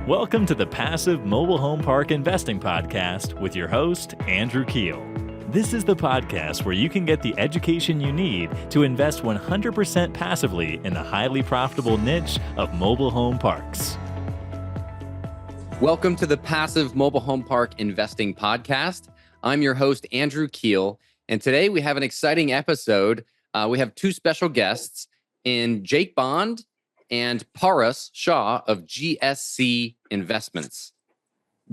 Welcome to the Passive Mobile Home Park Investing Podcast with your host, Andrew Keel. This is the podcast where you can get the education you need to invest 100% passively in the highly profitable niche of mobile home parks. Welcome to the Passive Mobile Home Park Investing Podcast. I'm your host, Andrew Keel, and today we have an exciting episode. We have two special guests in Jake Bond and Paras Shah of GSC Investments.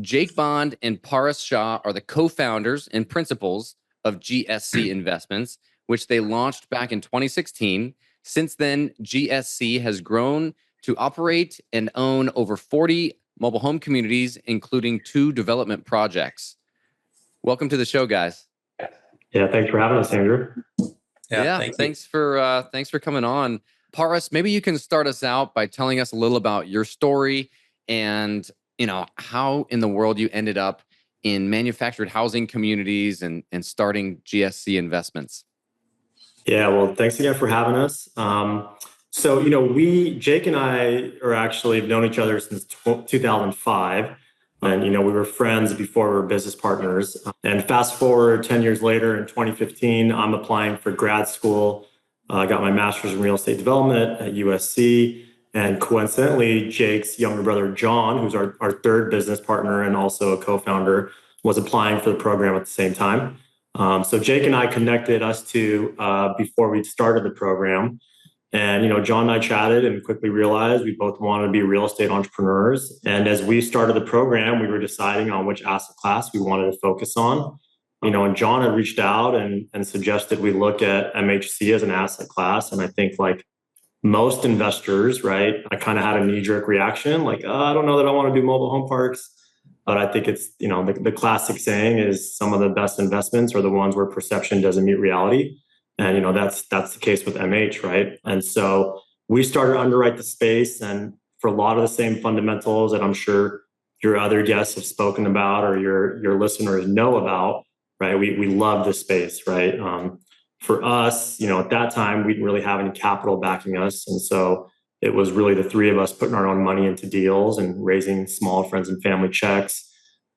Jake Bond and Paras Shah are the co-founders and principals of GSC Investments, which they launched back in 2016. Since then, GSC has grown to operate and own over 40 mobile home communities, including 2 development projects. Welcome to the show, guys. Yeah, thanks for having us, Andrew. Thanks for coming on. Paras, maybe you can start us out by telling us a little about your story and, how in the world you ended up in manufactured housing communities and starting GSC Investments. Yeah, well, thanks again for having us. Jake and I are actually have known each other since 2005. And, we were friends before we were business partners. And fast forward 10 years later in 2015, I'm applying for grad school. I got my master's in real estate development at USC. And coincidentally, Jake's younger brother, John, who's our third business partner and also a co-founder, was applying for the program at the same time. So Jake and I connected us two before we started the program. And, John and I chatted and quickly realized we both wanted to be real estate entrepreneurs. And as we started the program, we were deciding on which asset class we wanted to focus on. And John had reached out and suggested we look at MHC as an asset class. And I think like most investors, right, I kind of had a knee-jerk reaction, like, I don't know that I want to do mobile home parks. But I think it's, the classic saying is some of the best investments are the ones where perception doesn't meet reality. And, that's the case with MH, right? And so we started to underwrite the space, and for a lot of the same fundamentals that I'm sure your other guests have spoken about or your listeners know about, right? We love this space, right? For us, at that time, we didn't really have any capital backing us. And so it was really the three of us putting our own money into deals and raising small friends and family checks.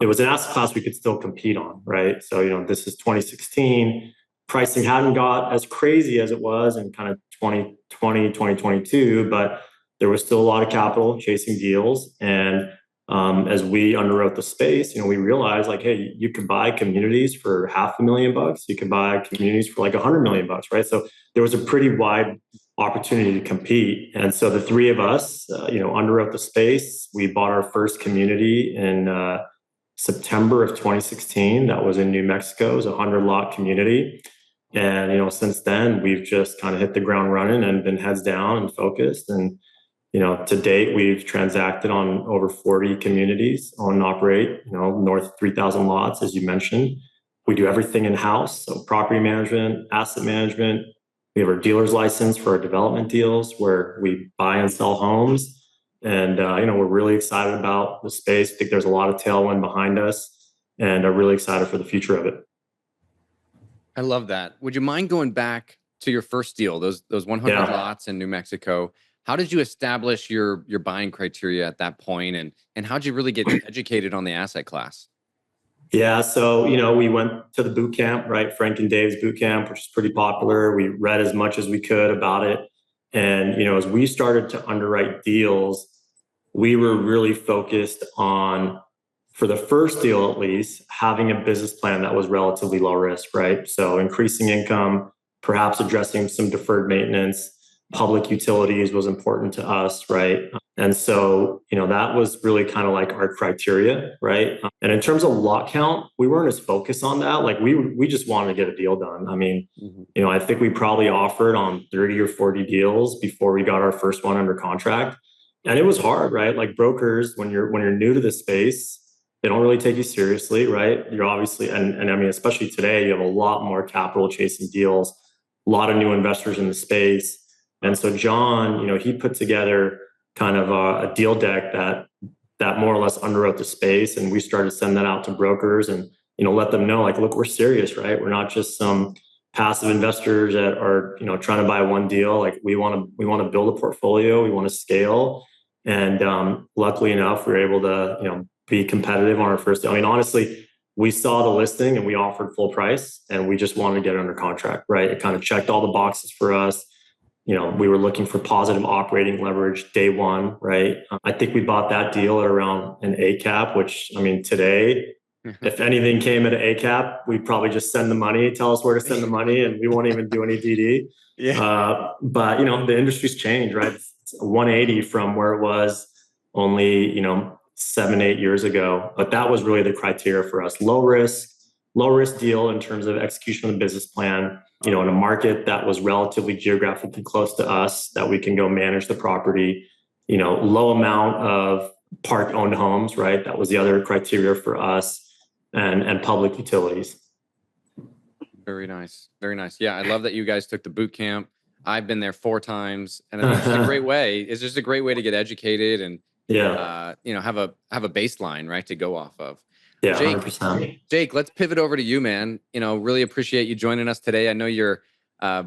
It was an asset class we could still compete on, right? So, this is 2016. Pricing hadn't got as crazy as it was in kind of 2020, 2022, but there was still a lot of capital chasing deals. And as we underwrote the space, we realized like, hey, you could buy communities for $500,000. You could buy communities for like $100 million, right? So there was a pretty wide opportunity to compete. And so the three of us, underwrote the space. We bought our first community in September of 2016. That was in New Mexico. It was a 100-lot community. And, since then, we've just kind of hit the ground running and been heads down and focused. And, to date, we've transacted on over 40 communities, own and operate, north of 3,000 lots, as you mentioned. We do everything in-house, so property management, asset management. We have our dealer's license for our development deals where we buy and sell homes. And, we're really excited about the space. I think there's a lot of tailwind behind us and are really excited for the future of it. I love that. Would you mind going back to your first deal, those 100 lots in New Mexico? How did you establish your buying criteria at that point, and how did you really get educated on the asset class? Yeah, so we went to the boot camp, right? Frank and Dave's boot camp, which is pretty popular. We read as much as we could about it, and as we started to underwrite deals, we were really focused on, for the first deal at least, having a business plan that was relatively low risk, right? So increasing income, perhaps addressing some deferred maintenance, public utilities was important to us, right? And so, that was really kind of like our criteria, right? And in terms of lot count, we weren't as focused on that. Like we just wanted to get a deal done. I mean, I think we probably offered on 30 or 40 deals before we got our first one under contract. And it was hard, right? Like brokers, when you're new to the space, they don't really take you seriously, right? You're obviously, and I mean, especially today, you have a lot more capital chasing deals, a lot of new investors in the space. And so John, he put together kind of a deal deck that more or less underwrote the space. And we started to send that out to brokers and, let them know, like, look, we're serious, right? We're not just some passive investors that are, trying to buy one deal. Like we want to build a portfolio. We want to scale. And luckily enough, we were able to, be competitive on our first deal. I mean, honestly, we saw the listing and we offered full price and we just wanted to get it under contract, right? It kind of checked all the boxes for us. We were looking for positive operating leverage day one, right? I think we bought that deal at around an A cap, which, I mean, today, if anything came at an A cap, we'd probably just send the money, tell us where to send the money, and we won't even do any DD. Yeah. But, the industry's changed, right? It's 180 from where it was only, 7-8 years ago. But that was really the criteria for us. Low risk deal in terms of execution of the business plan, in a market that was relatively geographically close to us, that we can go manage the property, low amount of park owned homes, right? That was the other criteria for us, and public utilities. Very nice. Very nice. Yeah. I love that you guys took the boot camp. I've been there 4 times, and I think it's just a great way. It's just a great way to get educated and, have a baseline, right, to go off of. Yeah, Jake, 100%. Jake, let's pivot over to you, man. Really appreciate you joining us today. I know you're,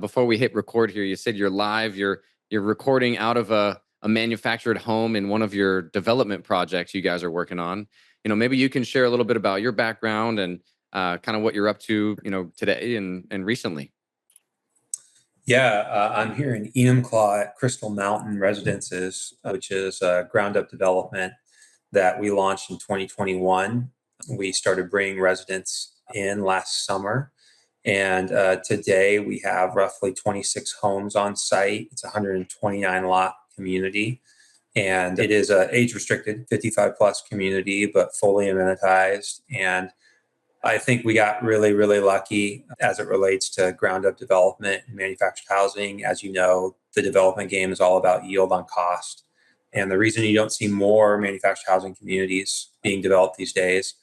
before we hit record here, you said you're live. You're recording out of a manufactured home in one of your development projects you guys are working on. Maybe you can share a little bit about your background and kind of what you're up to, today and recently. Yeah, I'm here in Enumclaw at Crystal Mountain Residences, which is a ground-up development that we launched in 2021. We started bringing residents in last summer, and today we have roughly 26 homes on site. It's a 129 lot community, and it is a age-restricted 55 plus community, but fully amenitized. And I think we got really, really lucky as it relates to ground up development and manufactured housing. As you know, the development game is all about yield on cost. And the reason you don't see more manufactured housing communities being developed these days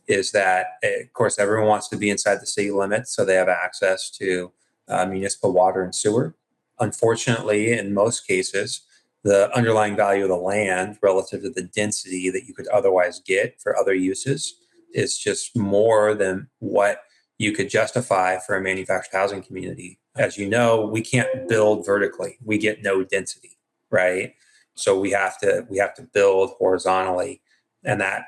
is that, of course, everyone wants to be inside the city limits, so they have access to municipal water and sewer. Unfortunately, in most cases, the underlying value of the land relative to the density that you could otherwise get for other uses is just more than what you could justify for a manufactured housing community. As you know, we can't build vertically. We get no density, right? So we have to build horizontally, and that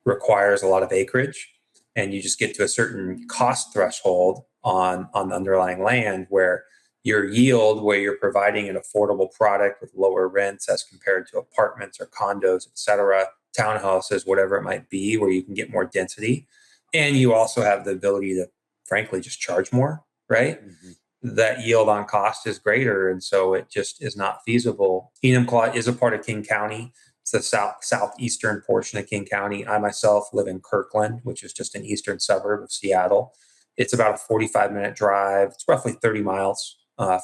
requires a lot of acreage. And you just get to a certain cost threshold on the underlying land where your yield, where you're providing an affordable product with lower rents as compared to apartments or condos, et cetera, townhouses, whatever it might be, where you can get more density. And you also have the ability to, frankly, just charge more, right? Mm-hmm. That yield on cost is greater. And so it just is not feasible. Enumclaw is a part of King County. It's the southeastern portion of King County. I myself live in Kirkland, which is just an eastern suburb of Seattle. It's about a 45-minute drive. It's roughly 30 miles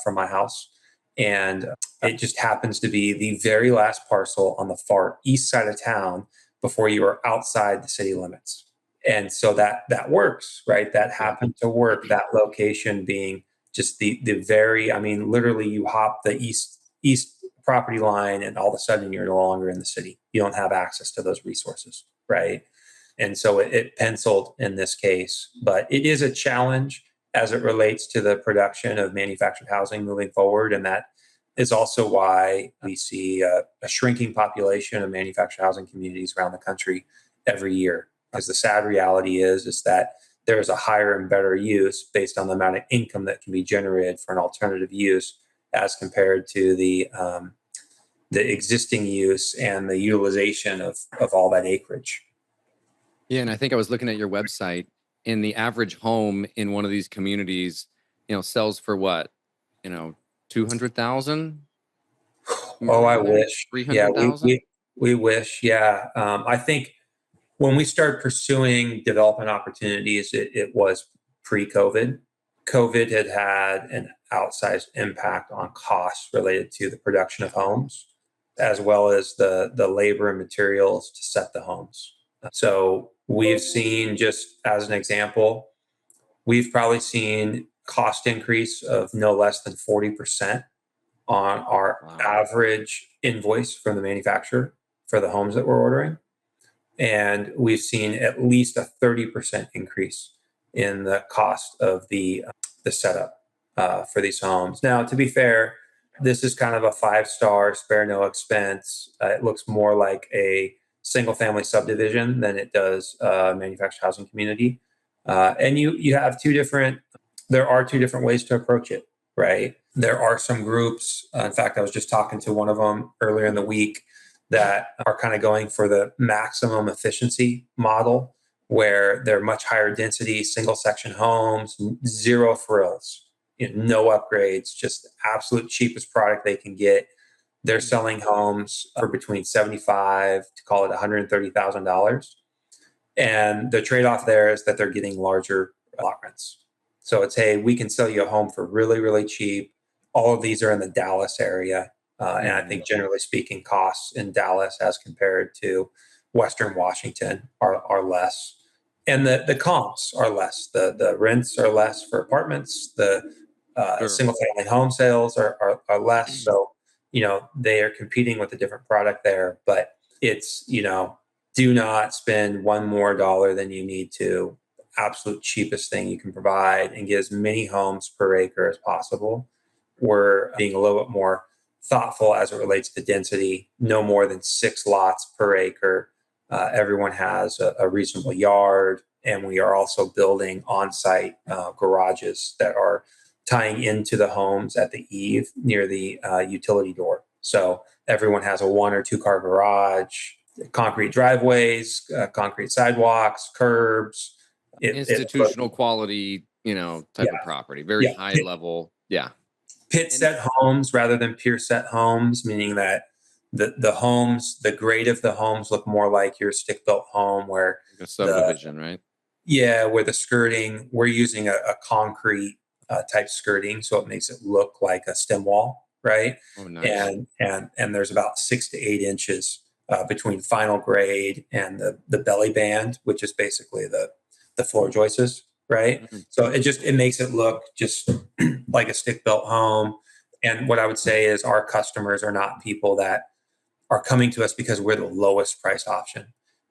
from my house. And it just happens to be the very last parcel on the far east side of town before you are outside the city limits. And so that works, right? That happened to work, that location being just the very, I mean, literally you hop the east property line and all of a sudden you're no longer in the city. You don't have access to those resources, right? And so it penciled in this case, but it is a challenge as it relates to the production of manufactured housing moving forward. And that is also why we see a shrinking population of manufactured housing communities around the country every year. Because the sad reality is that there is a higher and better use based on the amount of income that can be generated for an alternative use as compared to the existing use and the utilization of all that acreage. Yeah, and I think I was looking at your website, and the average home in one of these communities, sells for what, 200,000? Oh, I wish. 300,000? Yeah, we wish. Yeah, I think when we started pursuing development opportunities, it was pre-COVID. COVID had an outsized impact on costs related to the production of homes, as well as the labor and materials to set the homes. So we've seen, just as an example, we've probably seen cost increase of no less than 40% on our average invoice from the manufacturer for the homes that we're ordering. And we've seen at least a 30% increase in the cost of the setup for these homes. Now, to be fair, This is kind of a 5-star, spare no expense. It looks more like a single family subdivision than it does a manufactured housing community. And you have there are two different ways to approach it, right? There are some groups, in fact, I was just talking to one of them earlier in the week, that are kind of going for the maximum efficiency model, where they're much higher density, single section homes, zero frills, no upgrades, just the absolute cheapest product they can get. They're selling homes for between $75 to call it $130,000. And the trade-off there is that they're getting larger lot rents. So it's, hey, we can sell you a home for really, really cheap. All of these are in the Dallas area. And I think generally speaking, costs in Dallas as compared to Western Washington are less. And the comps are less. The rents are less for apartments. The single family home sales are less. So, they are competing with a different product there. But it's, do not spend one more dollar than you need to. Absolute cheapest thing you can provide, and get as many homes per acre as possible. We're being a little bit more thoughtful as it relates to density, no more than 6 lots per acre. Everyone has a reasonable yard, and we are also building on-site garages that are tying into the homes at the eave near the utility door. So everyone has a 1 or 2 car garage, concrete driveways, concrete sidewalks, curbs. Institutional quality, type of property, very high level. Yeah. Pit set homes rather than pier set homes, meaning that the homes, the grade of the homes look more like your stick built home, where a subdivision, right? Yeah, where the skirting, we're using a concrete type skirting, so it makes it look like a stem wall, right? Oh, nice. And there's about 6 to 8 inches between final grade and the belly band, which is basically the floor joists, right? Mm-hmm. So it makes it look just like a stick built home. And what I would say is our customers are not people that are coming to us because we're the lowest priced option.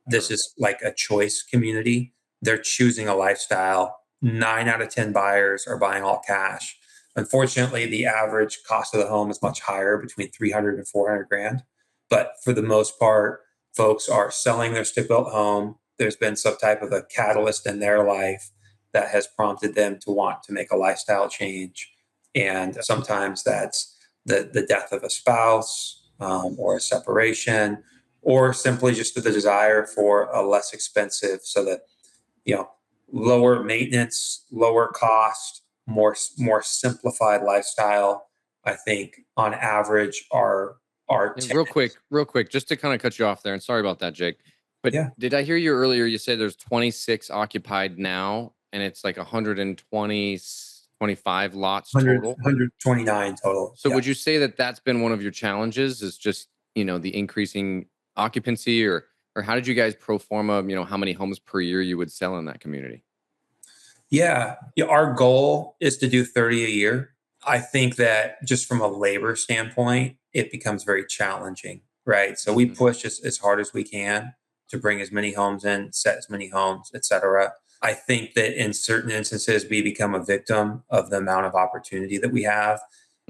This is like a choice community. They're choosing a lifestyle. 9 out of 10 buyers are buying all cash. Unfortunately, the average cost of the home is much higher, between 300 and 400 grand. But for the most part, folks are selling their stick built home. There's been some type of a catalyst in their life that has prompted them to want to make a lifestyle change. And sometimes that's the death of a spouse, or a separation, or simply just the desire for a less expensive, so that, lower maintenance, lower cost, more simplified lifestyle. I think on average are real quick, just to kind of cut you off there, and sorry about that, Jake. But Did I hear you earlier? You said there's 26 occupied now, and it's like 125 lots total? 129 total. So would you say that that's been one of your challenges, is just, the increasing occupancy, or how did you guys pro forma, how many homes per year you would sell in that community? Yeah, our goal is to do 30 a year. I think that just from a labor standpoint, it becomes very challenging, right? So we push as hard as we can to bring as many homes in, set as many homes, et cetera. I think that in certain instances, we become a victim of the amount of opportunity that we have.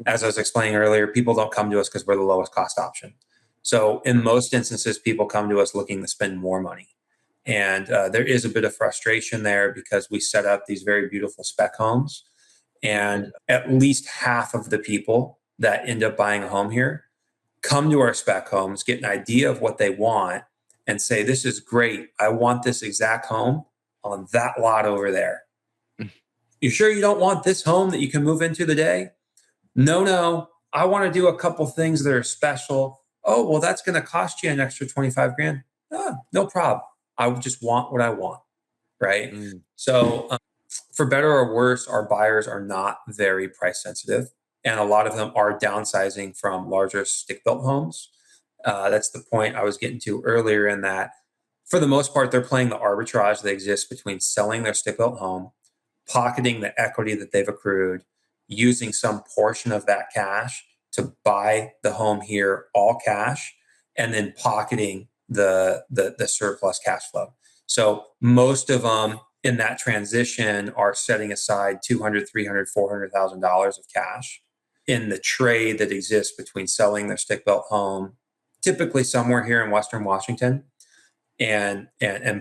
As I was explaining earlier, people don't come to us because we're the lowest cost option. So in most instances, people come to us looking to spend more money. And there is a bit of frustration there, because we set up these very beautiful spec homes. And at least half of the people that end up buying a home here come to our spec homes, get an idea of what they want, and say, this is great. I want this exact home on that lot over there. You sure you don't want this home that you can move into today? No, I want to do a couple things that are special. Oh, well, that's going to cost you an extra 25 grand. No problem. I just want what I want, right? So for better or worse, our buyers are not very price sensitive. And a lot of them are downsizing from larger stick-built homes. That's the point I was getting to earlier, in that for the most part, they're playing the arbitrage that exists between selling their stick-built home, pocketing the equity that they've accrued, using some portion of that cash to buy the home here all cash, and then pocketing the surplus cash flow. So most of them in that transition are setting aside $200,000, $300,000, $400,000 of cash. in the trade that exists between selling their stick-built home, typically somewhere here in Western Washington, and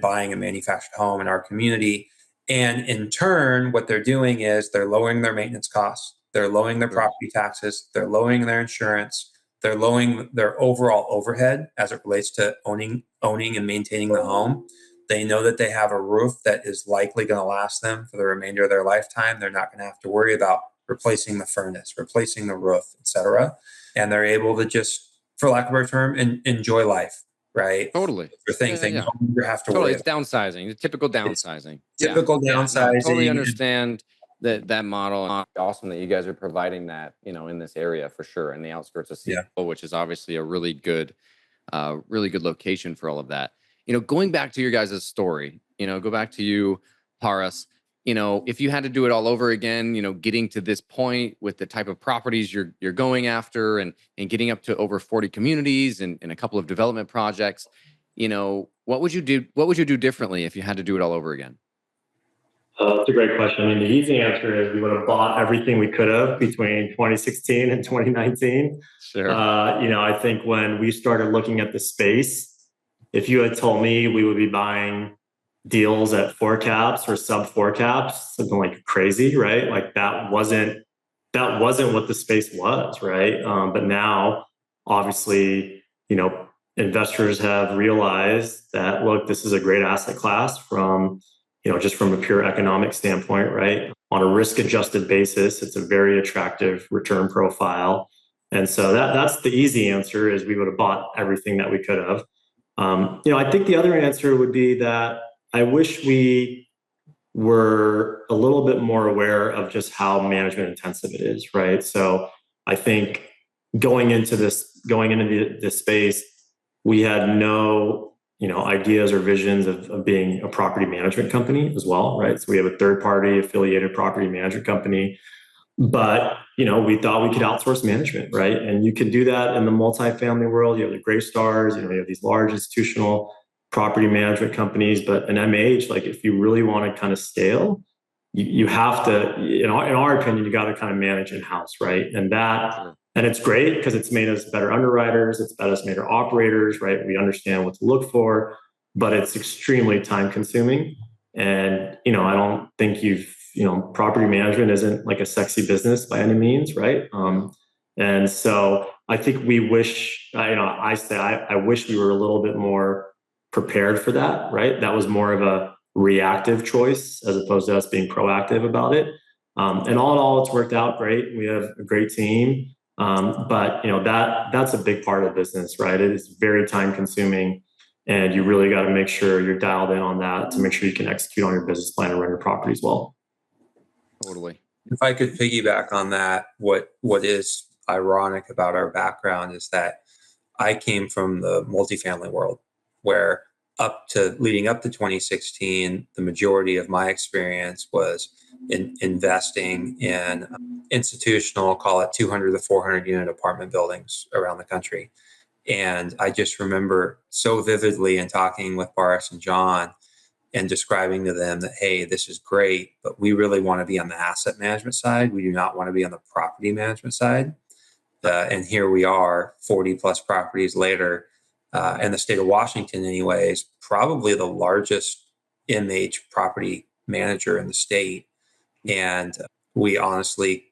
buying a manufactured home in our community. And in turn, what they're doing is they're lowering their maintenance costs, they're lowering their property taxes, they're lowering their insurance, they're lowering their overall overhead as it relates to owning and maintaining the home. They know that they have a roof that is likely going to last them for the remainder of their lifetime. They're not going to have to worry about replacing the furnace, replacing the roof, etc. And they're able to just, for lack of a better term, enjoy life, right? Totally. For things they no longer have to totally. worry It's downsizing. It's typical downsizing. Typical downsizing. No, I totally understand that model. Awesome that you guys are providing that, in this area for sure, in the outskirts of Seattle, which is obviously a really good location for all of that. Going back to your guys' story, go back to you, Paras. If you had to do it all over again, getting to this point with the type of properties you're going after and getting up to over 40 communities and a couple of development projects, what would you do? What would you do differently if you had to do it all over again? That's a great question. I mean, the easy answer is we would have bought everything we could have between 2016 and 2019. Sure. I think when we started looking at the space, if you had told me we would be buying deals at 4 caps or sub 4 caps, something like crazy, right? Like that wasn't what the space was, right? But now, obviously, investors have realized that, look, this is a great asset class from, just from a pure economic standpoint, right? On a risk-adjusted basis, it's a very attractive return profile. And so that's the easy answer, is we would have bought everything that we could have. I think the other answer would be that I wish we were a little bit more aware of just how management intensive it is, right? So I think going into this space, we had no ideas or visions of being a property management company as well, right? So we have a third-party affiliated property management company, but we thought we could outsource management, right? And you can do that in the multifamily world. You have the Greystars, you have these large institutional property management companies, but an MH, like if you really want to kind of scale, you have to, in our opinion, you got to kind of manage in-house, right? And it's great because it's made us better underwriters, it's made us better operators, right? We understand what to look for, but it's extremely time consuming. And, I don't think property management isn't like a sexy business by any means, right? And so I think we wish, I wish we were a little bit more prepared for that, right? That was more of a reactive choice as opposed to us being proactive about it. And all in all, it's worked out great. We have a great team. But that's a big part of the business, right? It is very time consuming, and you really got to make sure you're dialed in on that to make sure you can execute on your business plan and run your properties well. Totally. If I could piggyback on that, what is ironic about our background is that I came from the multifamily world, where leading up to 2016, the majority of my experience was in investing in institutional, call it 200 to 400 unit apartment buildings around the country. And I just remember so vividly in talking with Boris and John and describing to them that, hey, this is great, but we really want to be on the asset management side. We do not want to be on the property management side. And here we are 40 plus properties later, in the state of Washington anyways, probably the largest MH property manager in the state. And we honestly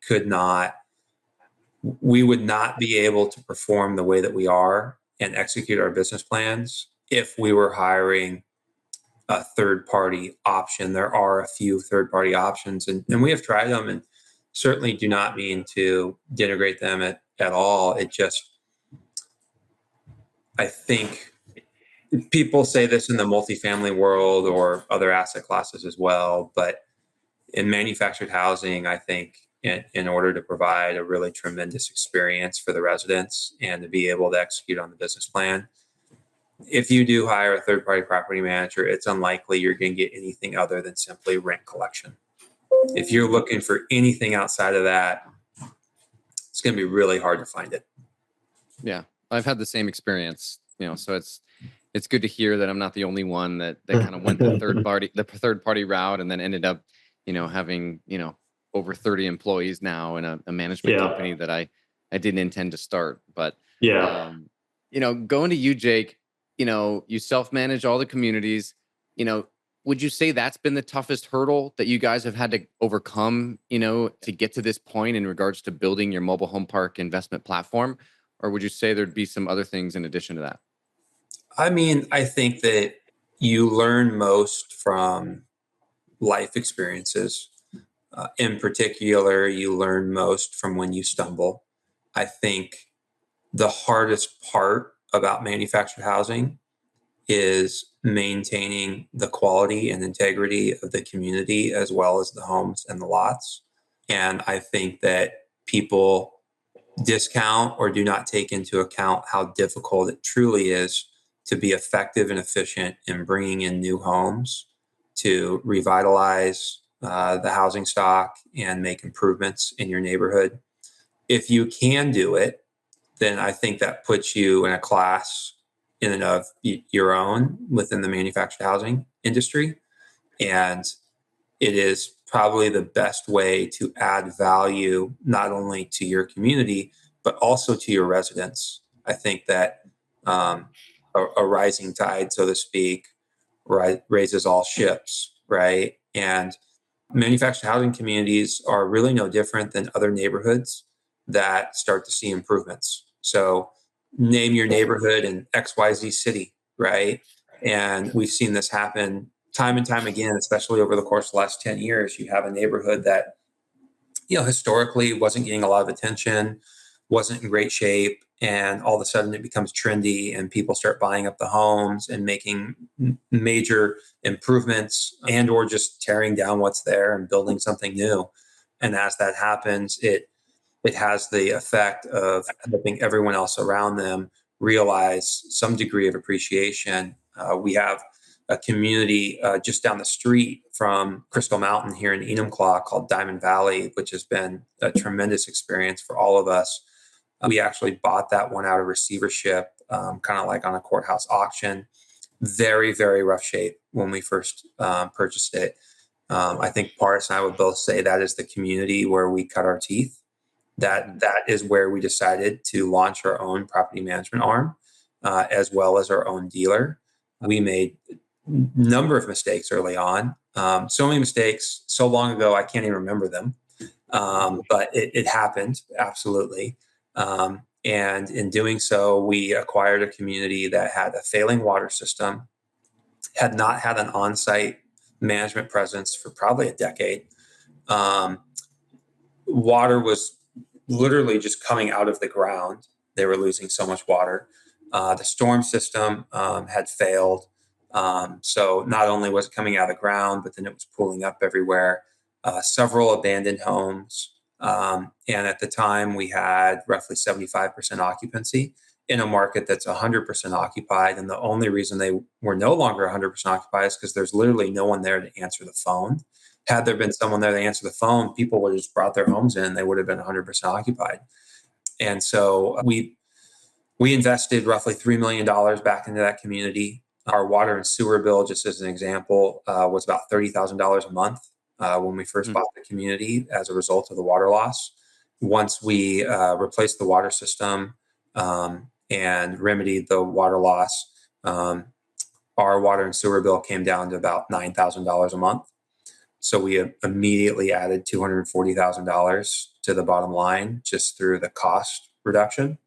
we would not be able to perform the way that we are and execute our business plans if we were hiring a third-party option. There are a few third-party options, and we have tried them, and certainly do not mean to denigrate them at all. It just, I think people say this in the multifamily world or other asset classes as well, but in manufactured housing, I think in order to provide a really tremendous experience for the residents and to be able to execute on the business plan, if you do hire a third-party property manager, it's unlikely you're going to get anything other than simply rent collection. If you're looking for anything outside of that, it's going to be really hard to find it. Yeah, I've had the same experience, so it's good to hear that I'm not the only one that kind of went the third party route and then ended up, having, over 30 employees now in a management company that I didn't intend to start. But going to you, Jake, you self-manage all the communities. Would you say that's been the toughest hurdle that you guys have had to overcome, to get to this point in regards to building your mobile home park investment platform? Or would you say there'd be some other things in addition to that? I mean, I think that you learn most from life experiences. In particular, you learn most from when you stumble. I think the hardest part about manufactured housing is maintaining the quality and integrity of the community as well as the homes and the lots. And I think that people discount or do not take into account how difficult it truly is to be effective and efficient in bringing in new homes to revitalize the housing stock and make improvements in your neighborhood. If you can do it, then I think that puts you in a class in and of your own within the manufactured housing industry. And it is probably the best way to add value, not only to your community, but also to your residents. I think that a rising tide, so to speak, raises all ships, right? And manufactured housing communities are really no different than other neighborhoods that start to see improvements. So name your neighborhood in XYZ city, right? And we've seen this happen time and time again, especially over the course of the last 10 years. You have a neighborhood that, historically wasn't getting a lot of attention, wasn't in great shape, and all of a sudden it becomes trendy and people start buying up the homes and making major improvements and or just tearing down what's there and building something new. And as that happens, it has the effect of helping everyone else around them realize some degree of appreciation. We have a community just down the street from Crystal Mountain here in Enumclaw called Diamond Valley, which has been a tremendous experience for all of us. We actually bought that one out of receivership, kind of like on a courthouse auction. Very, very rough shape when we first purchased it. I think Paras and I would both say that is the community where we cut our teeth. That is where we decided to launch our own property management arm, as well as our own dealer. We made a number of mistakes early on. So many mistakes so long ago, I can't even remember them. But it happened, absolutely. And in doing so, we acquired a community that had a failing water system, had not had an on-site management presence for probably a decade. Water was literally just coming out of the ground. They were losing so much water. The storm system had failed. So not only was it coming out of the ground, but then it was pooling up everywhere. Several abandoned homes. And at the time, we had roughly 75% occupancy in a market that's 100% occupied. And the only reason they were no longer 100% occupied is because there's literally no one there to answer the phone. Had there been someone there to answer the phone, people would have just brought their homes in. They would have been 100% occupied. And so we invested roughly $3 million back into that community. Our water and sewer bill, just as an example, was about $30,000 a month when we first bought the community as a result of the water loss. Once we replaced the water system and remedied the water loss, our water and sewer bill came down to about $9,000 a month. So we immediately added $240,000 to the bottom line just through the cost reduction.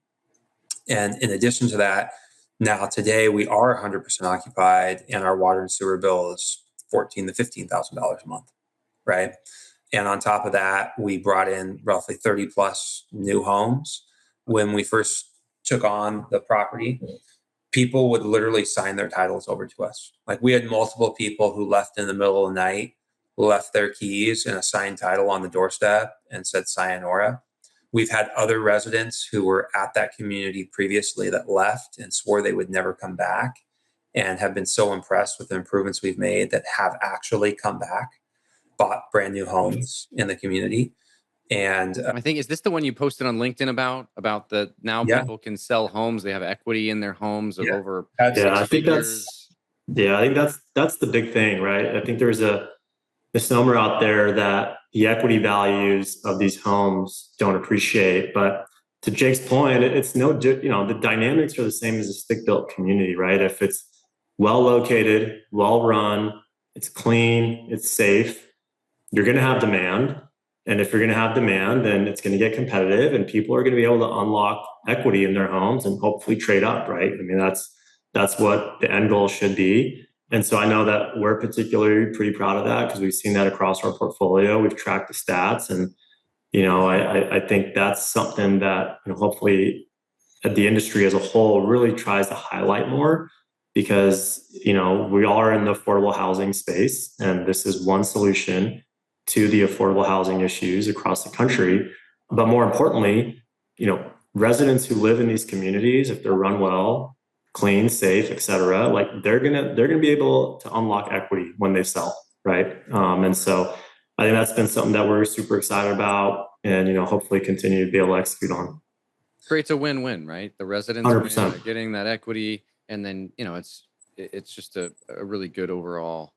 And in addition to that, now today we are 100% occupied and our water and sewer bill is $14,000 to $15,000 a month, right? And on top of that, we brought in roughly 30 plus new homes. When we first took on the property, people would literally sign their titles over to us. Like we had multiple people who left in the middle of the night, left their keys and a signed title on the doorstep and said sayonara. We've had other residents who were at that community previously that left and swore they would never come back and have been so impressed with the improvements we've made that have actually come back, bought brand new homes in the community. And I think, is this the one you posted on LinkedIn about the now people can sell homes? They have equity in their homes of over I think that's the big thing, right? I think there's a misnomer out there that the equity values of these homes don't appreciate. But to Jake's point, it's the dynamics are the same as a stick-built community, right? If it's well located, well run, it's clean, it's safe, you're going to have demand. And if you're going to have demand, then it's going to get competitive, and people are going to be able to unlock equity in their homes and hopefully trade up, right? I mean, that's what the end goal should be. And so I know that we're particularly pretty proud of that because we've seen that across our portfolio. We've tracked the stats, and I think that's something that hopefully the industry as a whole really tries to highlight more, because we are in the affordable housing space, and this is one solution to the affordable housing issues across the country. But more importantly, residents who live in these communities, if they're run well, clean, safe, et cetera, like they're gonna be able to unlock equity when they sell, right? And so I think that's been something that we're super excited about, and hopefully continue to be able to execute on. Creates a win-win, right? The residents 100%. are getting that equity, and then it's just a really good overall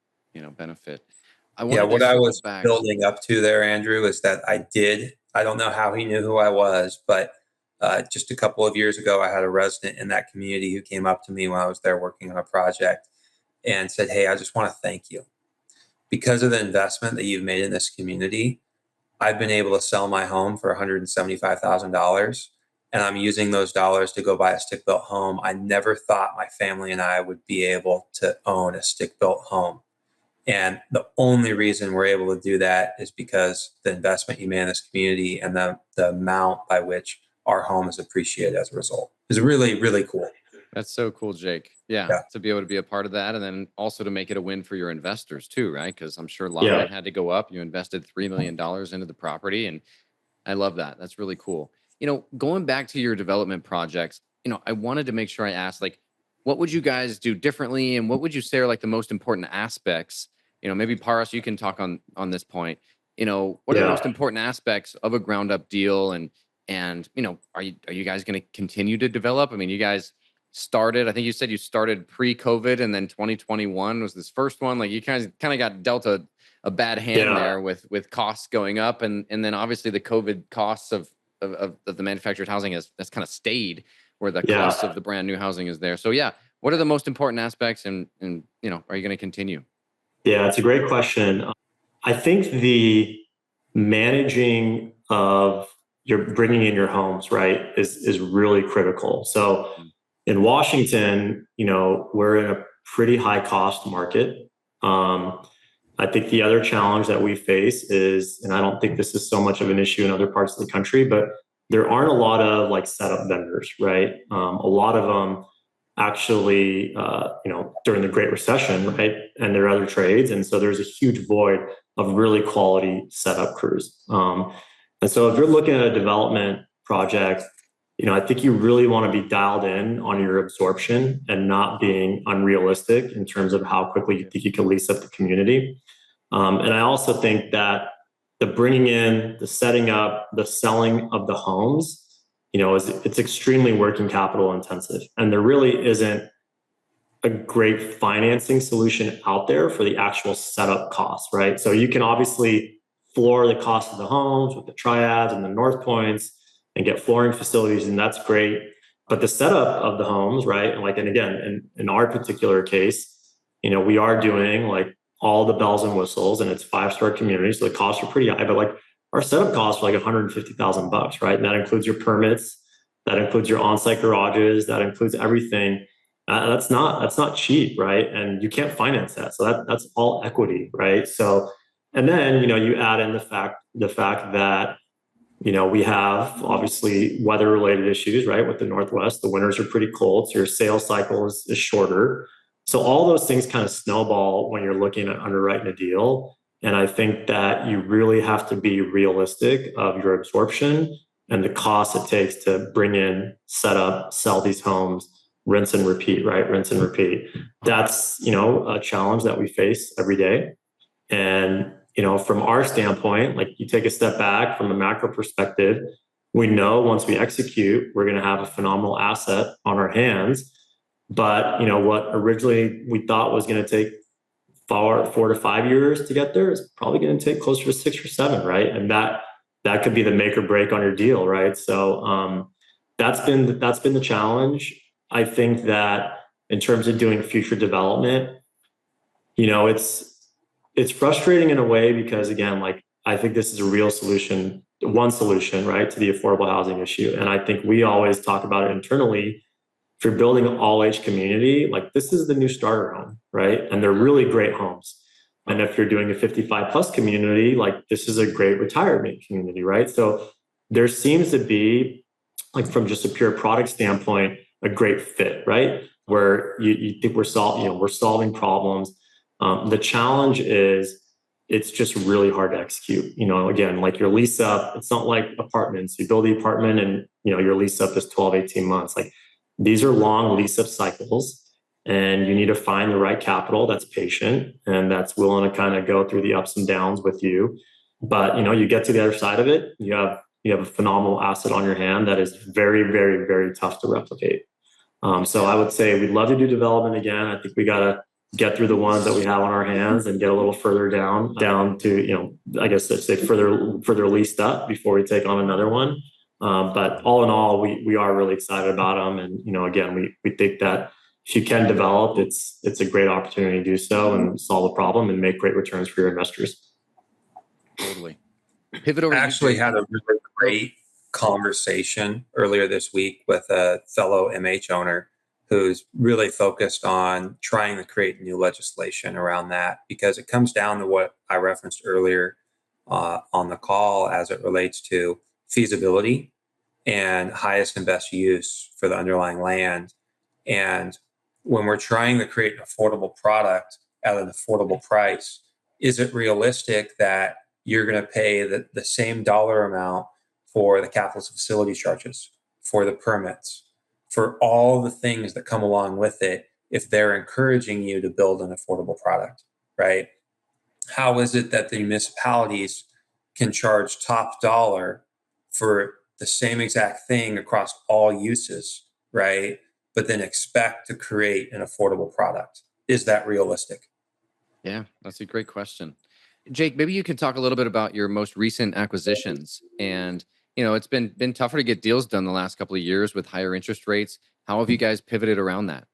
benefit. What I was building up to there, Andrew, is that I don't know how he knew who I was, but just a couple of years ago, I had a resident in that community who came up to me when I was there working on a project and said, "Hey, I just want to thank you. Because of the investment that you've made in this community, I've been able to sell my home for $175,000, and I'm using those dollars to go buy a stick-built home. I never thought my family and I would be able to own a stick-built home. And the only reason we're able to do that is because the investment you made in this community and the amount by which our home is appreciated as a result." Is really, really cool. That's so cool, Jake. Yeah, to be able to be a part of that, and then also to make it a win for your investors too, right? Because I'm sure lot rent had to go up. You invested $3 million into the property, and I love that. That's really cool. Going back to your development projects, I wanted to make sure I asked, like, what would you guys do differently, and what would you say are like the most important aspects? Maybe Paras, you can talk on this point. What are the most important aspects of a ground up deal, and are you guys going to continue to develop? I mean, you guys started, I think you said you started pre-COVID, and then 2021 was this first one. Like, you kind of got dealt a bad hand there with costs going up, and then obviously the COVID costs of the manufactured housing that's kind of stayed where the cost of the brand new housing is there. So what are the most important aspects, and are you going to continue? Yeah, it's a great question. I think the managing of your bringing in your homes, right, is really critical. So in Washington, we're in a pretty high cost market. I think the other challenge that we face is, and I don't think this is so much of an issue in other parts of the country, but there aren't a lot of like setup vendors, right? A lot of them actually, during the Great Recession, right? And there are other trades. And so there's a huge void of really quality setup crews. And so if you're looking at a development project, I think you really want to be dialed in on your absorption and not being unrealistic in terms of how quickly you think you can lease up the community. And I also think that the bringing in, the setting up, the selling of the homes, it's extremely working capital intensive. And there really isn't a great financing solution out there for the actual setup costs, right? So you can obviously floor the cost of the homes with the triads and the North Points and get flooring facilities, and that's great. But the setup of the homes, right? And again, in our particular case, we are doing like all the bells and whistles, and it's 5-star community, so the costs are pretty high. But like our setup costs are like $150,000, right? And that includes your permits, that includes your on-site garages, that includes everything. That's not cheap, right? And you can't finance that, so that's all equity, right? So, and then you add in the fact that we have obviously weather-related issues, right? With the Northwest, the winters are pretty cold, so your sales cycle is shorter. So all those things kind of snowball when you're looking at underwriting a deal. And I think that you really have to be realistic of your absorption and the cost it takes to bring in, set up, sell these homes, rinse and repeat, right? Rinse and repeat. That's, a challenge that we face every day. And, from our standpoint, like you take a step back from a macro perspective, we know once we execute, we're going to have a phenomenal asset on our hands. But, what originally we thought was going to take 4 to 5 years to get there. It's probably going to take closer to 6 or 7, right? And that could be the make or break on your deal, right? So that's been the challenge. I think that in terms of doing future development, it's frustrating in a way because, again, like, I think this is a real solution, one solution, right, to the affordable housing issue. And I think we always talk about it internally. If you're building an all age community, like, this is the new starter home, right? And they're really great homes. And if you're doing a 55 plus community, like, this is a great retirement community, right? So there seems to be, like, from just a pure product standpoint, a great fit, right? Where you think we're solving problems. The challenge is it's just really hard to execute. Again, like, your lease up, it's not like apartments. You build the apartment and, your lease up is 12, 18 months. Like, these are long lease up cycles, and you need to find the right capital that's patient and that's willing to kind of go through the ups and downs with you. But, you get to the other side of it, you have a phenomenal asset on your hand that is very, very, very tough to replicate. So I would say we'd love to do development again. I think we got to get through the ones that we have on our hands and get a little further down to, I guess let's say further leased up before we take on another one. But all in all, we are really excited about them. And, again, we think that if you can develop, it's a great opportunity to do so and solve a problem and make great returns for your investors. Totally. Pivot over. I actually had a really great conversation earlier this week with a fellow MH owner who's really focused on trying to create new legislation around that, because it comes down to what I referenced earlier on the call as it relates to feasibility and highest and best use for the underlying land. And when we're trying to create an affordable product at an affordable price, is it realistic that you're going to pay the same dollar amount for the capital facility charges, for the permits, for all the things that come along with it, if they're encouraging you to build an affordable product, right? How is it that the municipalities can charge top dollar for the same exact thing across all uses, right? But then expect to create an affordable product? Is that realistic? Yeah, that's a great question. Jake, maybe you could talk a little bit about your most recent acquisitions. And, it's been tougher to get deals done the last couple of years with higher interest rates. How have you guys pivoted around that?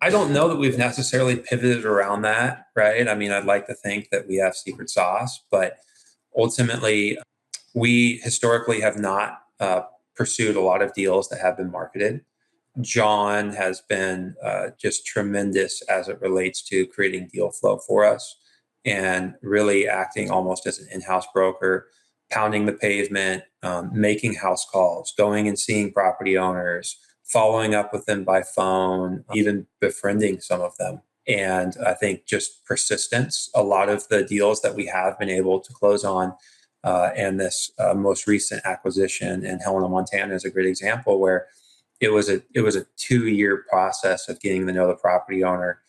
I don't know that we've necessarily pivoted around that, right? I mean, I'd like to think that we have secret sauce, but ultimately, we historically have not pursued a lot of deals that have been marketed. John has been just tremendous as it relates to creating deal flow for us and really acting almost as an in-house broker, pounding the pavement, making house calls, going and seeing property owners, following up with them by phone, even befriending some of them. And I think just persistence. A lot of the deals that we have been able to close on, and this most recent acquisition in Helena, Montana is a great example where it was a 2-year process of getting to know the property owner,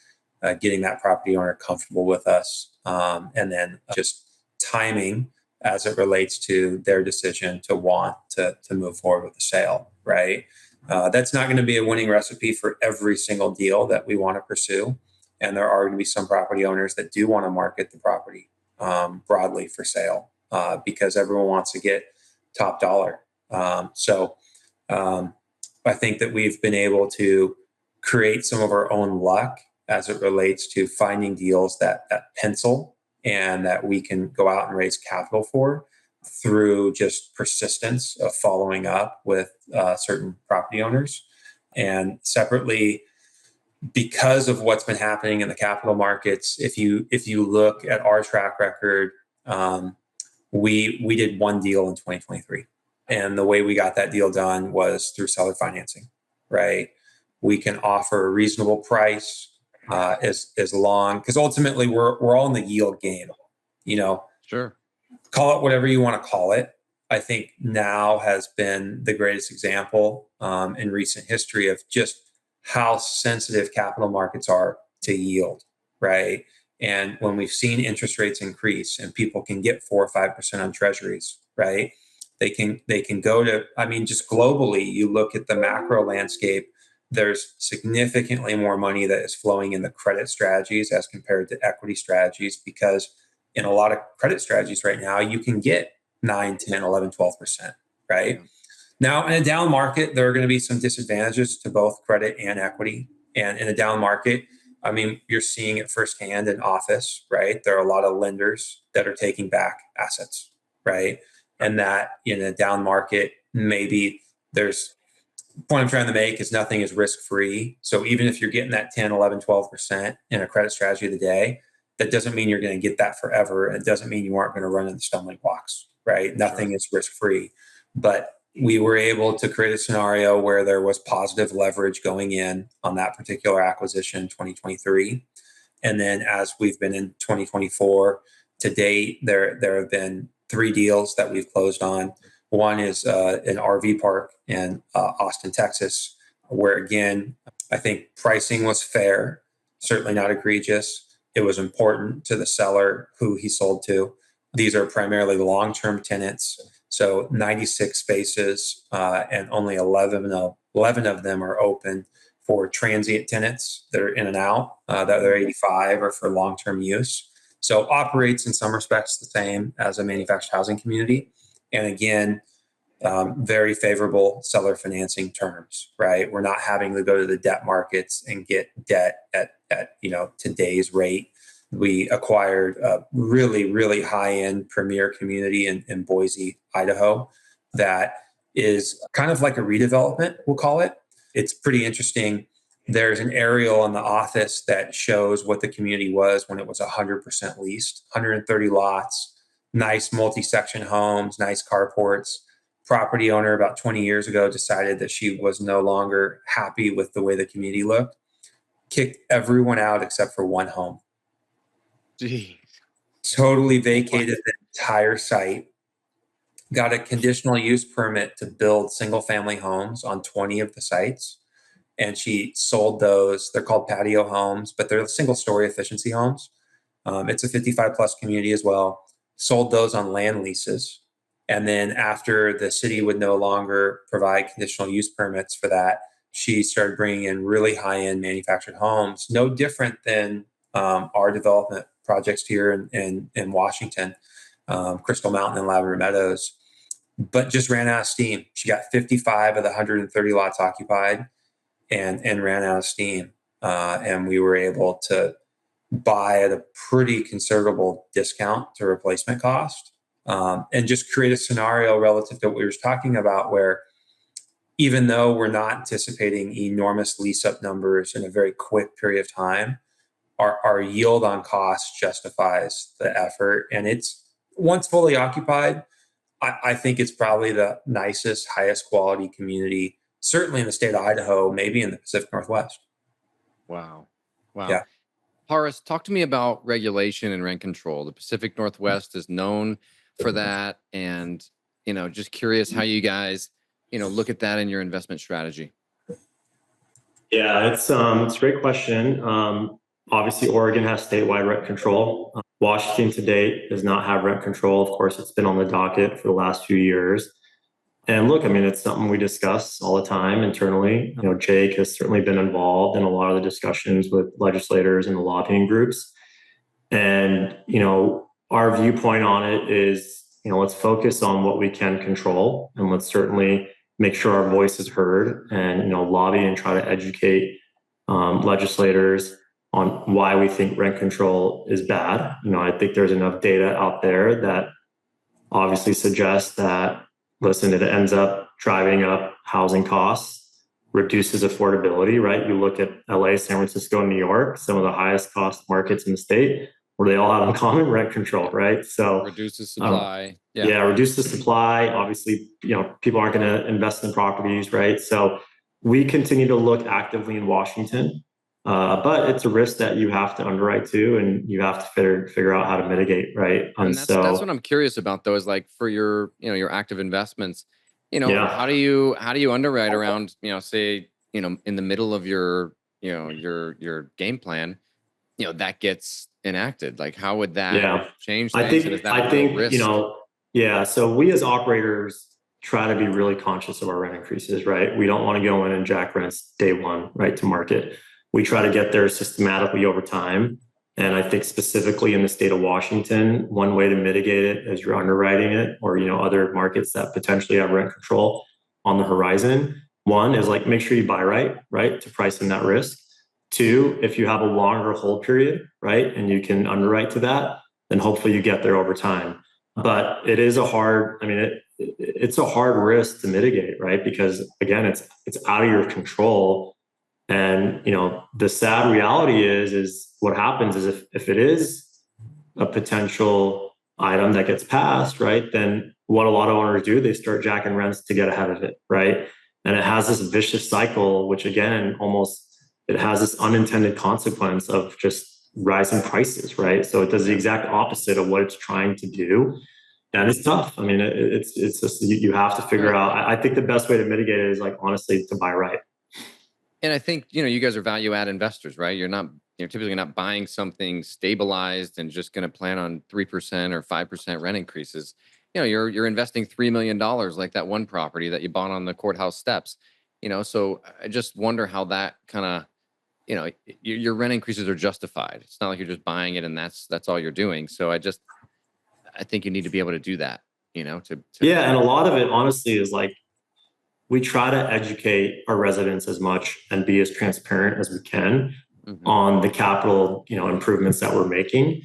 getting that property owner comfortable with us, and then just timing as it relates to their decision to want to move forward with the sale, right? That's not going to be a winning recipe for every single deal that we want to pursue. And there are going to be some property owners that do want to market the property broadly for sale because everyone wants to get top dollar. So I think that we've been able to create some of our own luck as it relates to finding deals that pencil and that we can go out and raise capital for through just persistence of following up with certain property owners. And separately, because of what's been happening in the capital markets, if you look at our track record, we did one deal in 2023. And the way we got that deal done was through seller financing, right? We can offer a reasonable price as long, because ultimately we're all in the yield game, Sure. Call it whatever you want to call it. I think now has been the greatest example in recent history of just how sensitive capital markets are to yield, right? And when we've seen interest rates increase and people can get 4 or 5% on treasuries, right? They can go to, just globally, you look at the macro landscape, there's significantly more money that is flowing in the credit strategies as compared to equity strategies, because in a lot of credit strategies right now, you can get 9, 10, 11, 12%, right? Yeah. Now, in a down market, there are going to be some disadvantages to both credit and equity. And in a down market, I mean, you're seeing it firsthand in office, right? There are a lot of lenders that are taking back assets, right? And that in a down market, maybe there's point I'm trying to make is nothing is risk-free. So even if you're getting that 10, 11, 12% in a credit strategy of the day, that doesn't mean you're going to get that forever. And it doesn't mean you aren't going to run into stumbling blocks, right? Nothing is risk-free. But we were able to create a scenario where there was positive leverage going in on that particular acquisition in 2023. And then as we've been in 2024 to date, there have been 3 deals that we've closed on. One is an RV park in Austin, Texas, where again, I think pricing was fair, certainly not egregious. It was important to the seller who he sold to. These are primarily long-term tenants. So 96 spaces and only 11 of them are open for transient tenants that are in and out. The other 85 are for long-term use. So operates in some respects the same as a manufactured housing community. And again, very favorable seller financing terms, right? We're not having to go to the debt markets and get debt at today's rate. We acquired a really, really high-end premier community in Boise, Idaho, that is kind of like a redevelopment, we'll call it. It's pretty interesting. There's an aerial on the office that shows what the community was when it was 100% leased, 130 lots, nice multi-section homes, nice carports. Property owner about 20 years ago decided that she was no longer happy with the way the community looked, kicked everyone out except for one home. Jeez. Totally vacated the entire site, got a conditional use permit to build single family homes on 20 of the sites. And she sold those. They're called patio homes, but they're single story efficiency homes. It's a 55 plus community as well. Sold those on land leases. And then after the city would no longer provide conditional use permits for that, she started bringing in really high-end manufactured homes, no different than our development projects here in Washington, Crystal Mountain and Lavender Meadows, but just ran out of steam. She got 55 of the 130 lots occupied and ran out of steam. And we were able to buy at a pretty considerable discount to replacement cost. And just create a scenario relative to what we were talking about, where even though we're not anticipating enormous lease up numbers in a very quick period of time, our yield on cost justifies the effort. And it's once fully occupied, I think it's probably the nicest, highest quality community, certainly in the state of Idaho, maybe in the Pacific Northwest. Wow. Yeah. Paras, talk to me about regulation and rent control. The Pacific Northwest is known for that. And, just curious how you guys, look at that in your investment strategy. Yeah, it's a great question. Obviously, Oregon has statewide rent control. Washington to date does not have rent control. Of course, it's been on the docket for the last few years. And look, I mean, it's something we discuss all the time internally. Jake has certainly been involved in a lot of the discussions with legislators and the lobbying groups. And, our viewpoint on it is, let's focus on what we can control, and let's certainly make sure our voice is heard, and, lobby and try to educate legislators on why we think rent control is bad. I think there's enough data out there that obviously suggests that, listen, it ends up driving up housing costs, reduces affordability, right? You look at LA, San Francisco, and New York, some of the highest cost markets in the state, where they all have in common rent control, right? So reduces supply. Reduces supply. Obviously, people aren't going to invest in properties, right? So we continue to look actively in Washington, but it's a risk that you have to underwrite to, and you have to figure out how to mitigate, right? And that's what I'm curious about, though, is like for your, your active investments, how do you underwrite around, say, in the middle of your, your game plan, that gets enacted? Like, how would that change things? I think, risk? so we as operators, try to be really conscious of our rent increases, right? We don't want to go in and jack rents day one, right, to market. We try to get there systematically over time. And I think specifically in the state of Washington, one way to mitigate it is you're underwriting it, or, other markets that potentially have rent control on the horizon. One is like, make sure you buy right, to price in that risk. Two, if you have a longer hold period, right, and you can underwrite to that, then hopefully you get there over time. But it is it's a hard risk to mitigate, right? Because again, it's out of your control. And, the sad reality is what happens is if it is a potential item that gets passed, right, then what a lot of owners do, they start jacking rents to get ahead of it, right? And it has this vicious cycle, which again, it has this unintended consequence of just rising prices, right? So it does the exact opposite of what it's trying to do. And it's tough. I mean, it's just, you have to figure out, I think the best way to mitigate it is like, honestly, to buy right. And I think, you guys are value add investors, right? You're typically not buying something stabilized and just going to plan on 3% or 5% rent increases. You're investing $3 million like that one property that you bought on the courthouse steps, so I just wonder how that kind of, your rent increases are justified. It's not like you're just buying it and that's all you're doing. So I think you need to be able to do that, Yeah. And a lot of it honestly is like, we try to educate our residents as much and be as transparent as we can on the capital, improvements that we're making,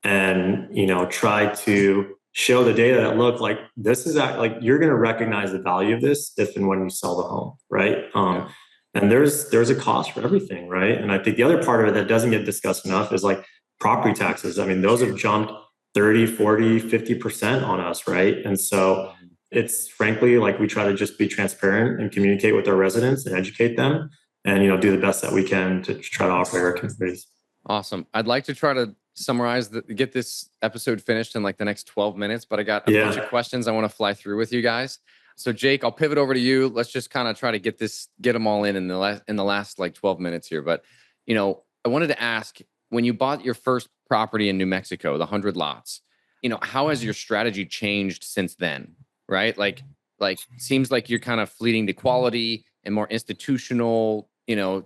and, try to show the data that look like this is like, you're going to recognize the value of this if and when you sell the home. Right. And there's a cost for everything. Right. And I think the other part of it that doesn't get discussed enough is like property taxes. I mean, those have jumped 30, 40, 50% on us. Right. And so it's frankly like we try to just be transparent and communicate with our residents and educate them and, do the best that we can to try to operate our communities. Awesome. I'd like to try to summarize get this episode finished in like the next 12 minutes, but I got a bunch of questions I want to fly through with you guys. So Jake, I'll pivot over to you. Let's just kind of try to get them all in the last like 12 minutes here. But, I wanted to ask, when you bought your first property in New Mexico, the 100 lots, how has your strategy changed since then? Right? Like seems like you're kind of fleeting to quality and more institutional,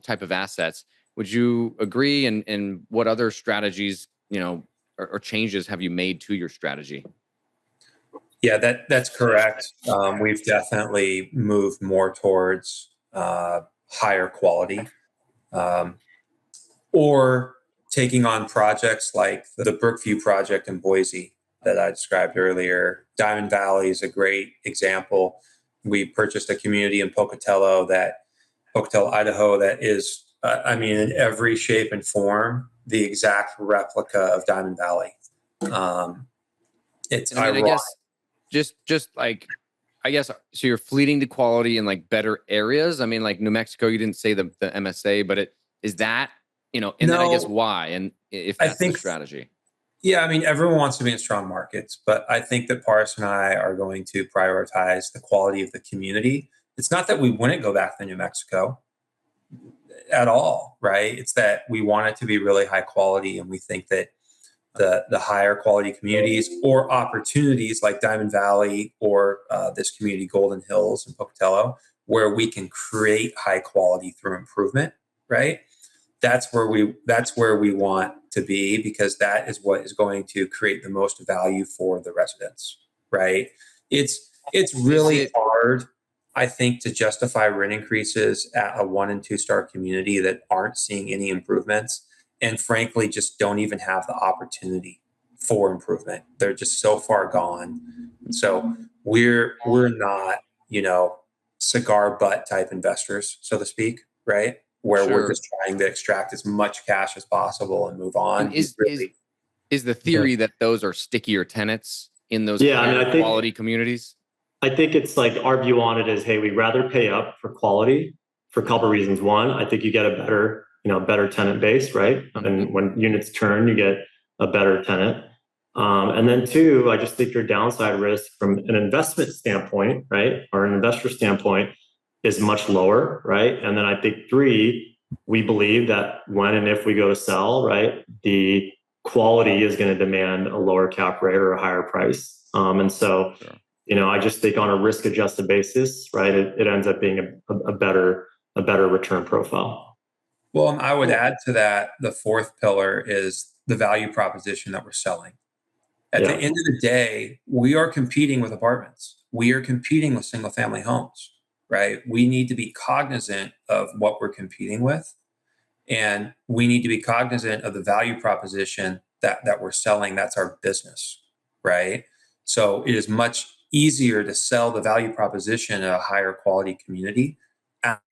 type of assets. Would you agree? And what other strategies, or changes have you made to your strategy? Yeah, that's correct. We've definitely moved more towards higher quality, or taking on projects like the Brookview project in Boise that I described earlier. Diamond Valley is a great example. We purchased a community in Pocatello, Idaho, that is, in every shape and form, the exact replica of Diamond Valley. It's ironic. I guess so you're fleeting to quality in like better areas. I mean, like New Mexico, you didn't say the MSA, but is that, and No, then I guess why, and if that's the strategy. Yeah, everyone wants to be in strong markets, but I think that Paras and I are going to prioritize the quality of the community. It's not that we wouldn't go back to New Mexico at all, right? It's that we want it to be really high quality, and we think that the higher quality communities or opportunities like Diamond Valley or this community, Golden Hills in Pocatello, where we can create high quality through improvement, right? That's where we want to be, because that is what is going to create the most value for the residents, right? It's really hard, I think, to justify rent increases at a 1 and 2 star community that aren't seeing any improvements, and frankly just don't even have the opportunity for improvement. They're just so far gone. And so we're not, cigar butt type investors, so to speak, right? Where we're just trying to extract as much cash as possible and move on. Is the theory that those are stickier tenants in those quality communities? I think it's like our view on it is, hey, we'd rather pay up for quality for a couple of reasons. One, I think you get a better tenant base, right? And when units turn, you get a better tenant. And then two, I just think your downside risk from an investment standpoint, right, or an investor standpoint, is much lower, right? And then I think three, we believe that when and if we go to sell, right, the quality is going to demand a lower cap rate or a higher price. And so I just think on a risk adjusted basis, right, it ends up being a better return profile. Well, and I would add to that, the fourth pillar is the value proposition that we're selling. At the end of the day, we are competing with apartments. We are competing with single family homes, right? We need to be cognizant of what we're competing with. And we need to be cognizant of the value proposition that we're selling. That's our business, right? So it is much easier to sell the value proposition at a higher quality community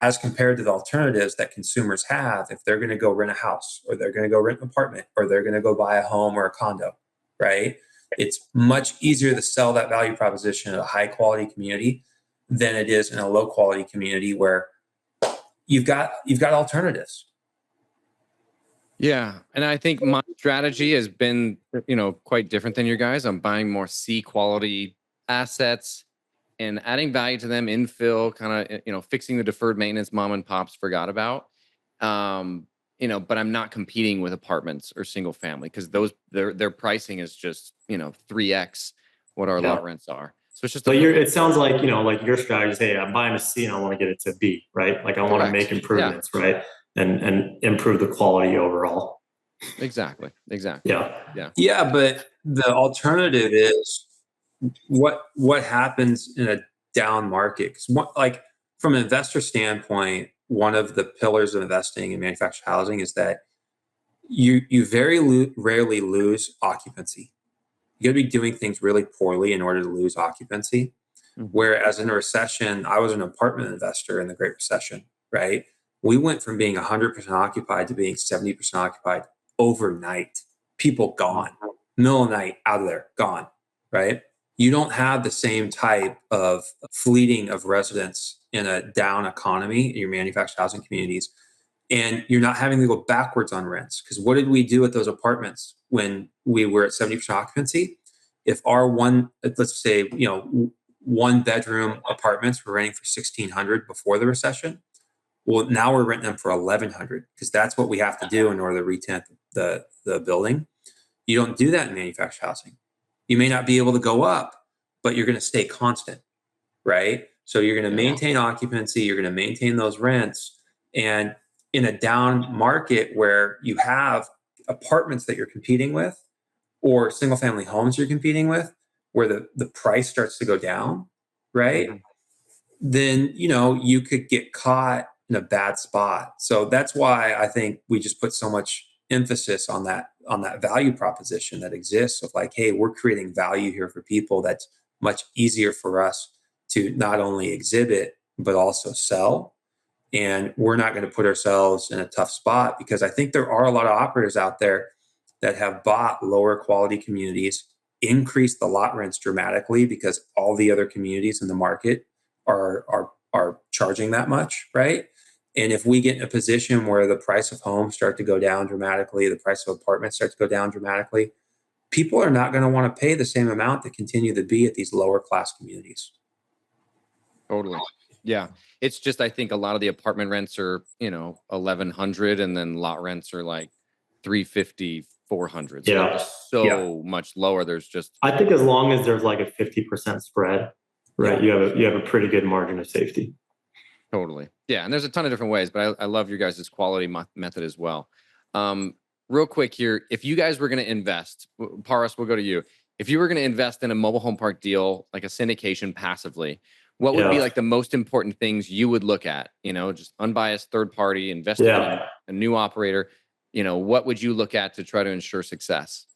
as compared to the alternatives that consumers have if they're going to go rent a house, or they're going to go rent an apartment, or they're going to go buy a home or a condo, right? It's much easier to sell that value proposition at a high quality community than it is in a low quality community where you've got alternatives. Yeah. And I think my strategy has been, quite different than your guys. I'm buying more C quality assets and adding value to them, infill, kind of, fixing the deferred maintenance mom and pops forgot about. But I'm not competing with apartments or single family because their pricing is just, 3x what our lot rents are. So it's just. But it sounds like, like your strategy is, hey, I'm buying a C and I want to get it to B, right? Like I want to make improvements, right? And improve the quality overall. Exactly. Yeah. But the alternative is what happens in a down market. Because from an investor standpoint, one of the pillars of investing in manufactured housing is that you very rarely lose occupancy. You got to be doing things really poorly in order to lose occupancy. Mm-hmm. Whereas in a recession, I was an apartment investor in the Great Recession, right? We went from being 100% occupied to being 70% occupied overnight. People gone, middle of the night, out of there, gone, right? You don't have the same type of fleeting of residents in a down economy in your manufactured housing communities. And you're not having to go backwards on rents. Because what did we do with those apartments when we were at 70% occupancy? If our let's say, one bedroom apartments were renting for $1,600 before the recession, well, now we're renting them for $1,100 because that's what we have to do in order to re-tenant the building. You don't do that in manufactured housing. You may not be able to go up, but you're going to stay constant, right? So you're going to maintain occupancy, you're going to maintain those rents. And in a down market where you have apartments that you're competing with or single family homes you're competing with, where the price starts to go down, right? Mm-hmm. Then, you could get caught in a bad spot. So that's why I think we just put so much emphasis on that value proposition that exists of like, hey, we're creating value here for people that's much easier for us to not only exhibit, but also sell. And we're not going to put ourselves in a tough spot because I think there are a lot of operators out there that have bought lower quality communities, increased the lot rents dramatically because all the other communities in the market are charging that much, right? And if we get in a position where the price of homes start to go down dramatically, the price of apartments start to go down dramatically, people are not going to want to pay the same amount to continue to be at these lower class communities. Totally. Yeah. It's just, I think a lot of the apartment rents are, $1,100 and then lot rents are like $350, $400. So much lower. There's just, I think as long as there's like a 50% spread, right? Yeah. You have a pretty good margin of safety. Totally. Yeah. And there's a ton of different ways, but I love your guys' quality method as well. Real quick here, if you guys were going to invest, Paras, we'll go to you. If you were going to invest in a mobile home park deal, like a syndication passively, what would be like the most important things you would look at? Just unbiased third party, investing in a new operator. What would you look at to try to ensure success?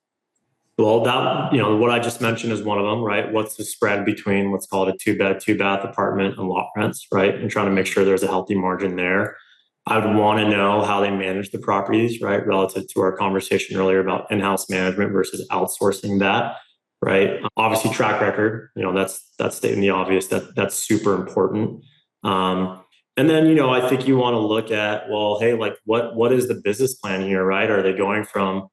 Well, that, what I just mentioned is one of them, right? What's the spread between what's called a 2-bed, 2-bath apartment and lot rents, right? And trying to make sure there's a healthy margin there. I would want to know how they manage the properties, right? Relative to our conversation earlier about in-house management versus outsourcing that, right? Obviously track record, that's stating the obvious, that's super important. And then, I think you want to look at, well, hey, like what is the business plan here, right? Are they going from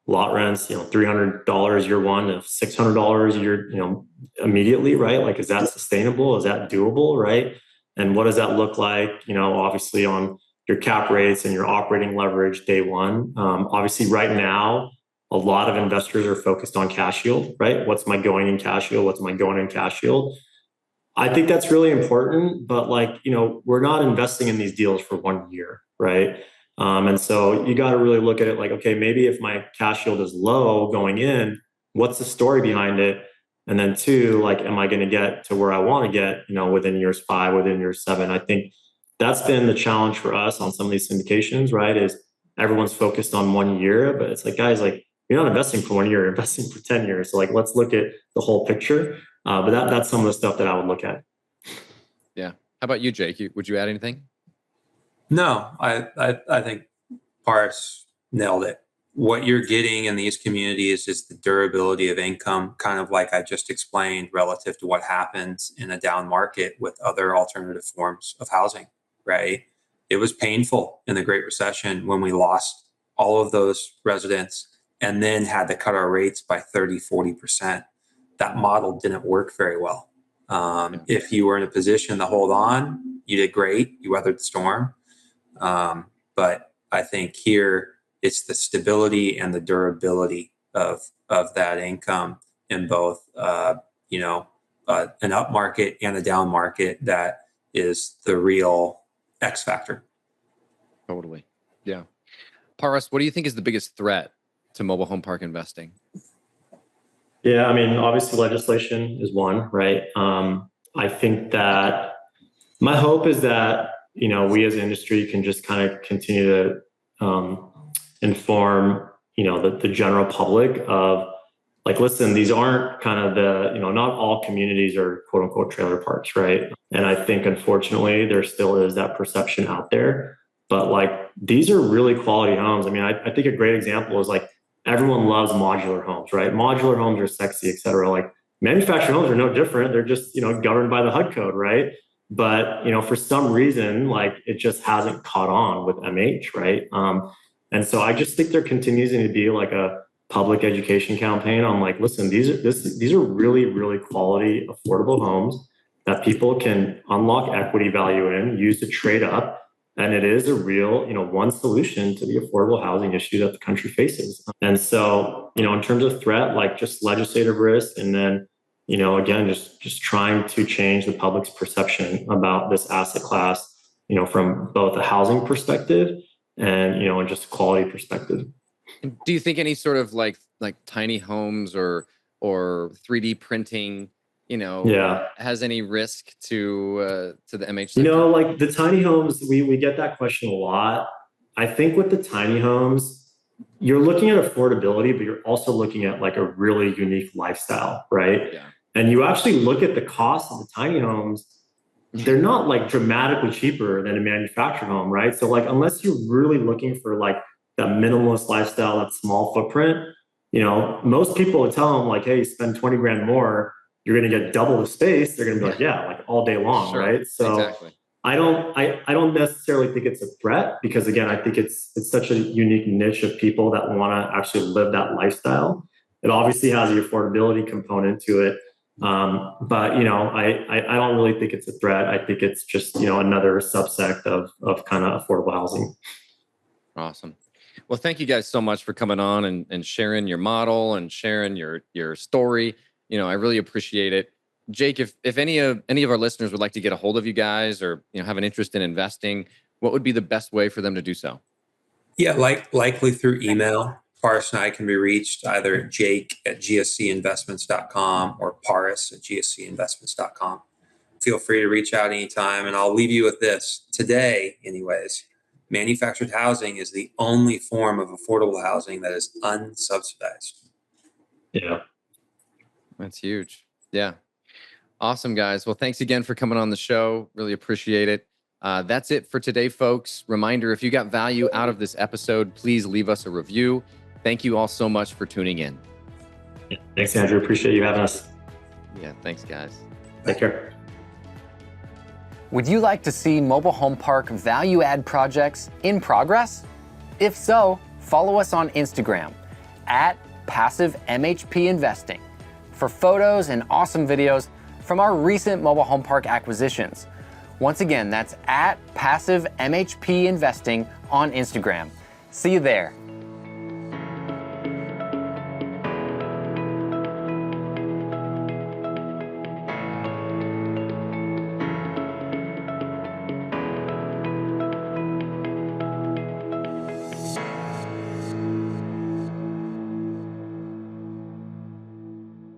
lot rents, $300 year one to $600 year, immediately, right? Like, is that sustainable? Is that doable, right? And what does that look like, obviously on your cap rates and your operating leverage day one? Obviously right now, a lot of investors are focused on cash yield, right? What's my going in cash yield? What's my going in cash yield? I think that's really important, but we're not investing in these deals for 1 year, right? And so you got to really look at it like, okay, maybe if my cash yield is low going in, what's the story behind it? And then two, like, am I going to get to where I want to get, within years 5, within years 7? I think that's been the challenge for us on some of these syndications, right? Is everyone's focused on 1 year, but it's like, guys, like, you're not investing for 1 year, you're investing for 10 years. So like, let's look at the whole picture. But that's some of the stuff that I would look at. Yeah. How about you, Jake? Would you add anything? No, I think Paras nailed it. What you're getting in these communities is the durability of income, kind of like I just explained, relative to what happens in a down market with other alternative forms of housing, right? It was painful in the Great Recession when we lost all of those residents and then had to cut our rates by 30, 40%. That model didn't work very well. If you were in a position to hold on, you did great. You weathered the storm. But I think here it's the stability and the durability of that income in both, an up market and a down market that is the real X factor. Totally. Yeah. Paras, what do you think is the biggest threat to mobile home park investing? Yeah, I mean, obviously legislation is one, right? I think that my hope is that, we as an industry can just kind of continue to inform, the general public of like, listen, these aren't kind of not all communities are quote unquote trailer parks, right? And I think unfortunately there still is that perception out there, but like, these are really quality homes. I mean, I think a great example is like, everyone loves modular homes, right? Modular homes are sexy, et cetera. Like manufactured homes are no different. They're just, governed by the HUD code, right? But, for some reason, like it just hasn't caught on with MH, right? And so I just think there continues to be like a public education campaign on like, listen, these are really, really quality, affordable homes that people can unlock equity value in, use to trade up. And it is a real, one solution to the affordable housing issue that the country faces. And so, in terms of threat, like just legislative risk, and then, again, just trying to change the public's perception about this asset class, from both a housing perspective and, and just quality perspective. Do you think any sort of like tiny homes or 3D printing, has any risk to the MH sector? Like the tiny homes, we get that question a lot. I think with the tiny homes, you're looking at affordability, but you're also looking at like a really unique lifestyle, right? Yeah. And you actually look at the cost of the tiny homes, they're not like dramatically cheaper than a manufactured home, right? So like, unless you're really looking for like that minimalist lifestyle, that small footprint, most people would tell them like, hey, spend 20 grand more, you're going to get double the space. They're going to be like, yeah, like all day long, sure, right? So exactly. I don't necessarily think it's a threat because again, I think it's such a unique niche of people that want to actually live that lifestyle. It obviously has the affordability component to it. But I don't really think it's a threat. I think it's just, another subsect of kind of affordable housing. Awesome. Well, thank you guys so much for coming on and sharing your model and sharing your story. I really appreciate it. Jake, if any of our listeners would like to get a hold of you guys or, have an interest in investing, what would be the best way for them to do so? Yeah, likely through email. Paras and I can be reached either jake@gscinvestments.com or paras@gscinvestments.com. Feel free to reach out anytime. And I'll leave you with this. Today, anyways, manufactured housing is the only form of affordable housing that is unsubsidized. Yeah. That's huge. Yeah. Awesome, guys. Well, thanks again for coming on the show. Really appreciate it. That's it for today, folks. Reminder, if you got value out of this episode, please leave us a review. Thank you all so much for tuning in. Yeah, thanks, Andrew. Appreciate you having us. Yeah, thanks, guys. Take care. Would you like to see mobile home park value add projects in progress? If so, follow us on Instagram @PassiveMHPInvesting for photos and awesome videos from our recent mobile home park acquisitions. Once again, that's @PassiveMHPInvesting on Instagram. See you there.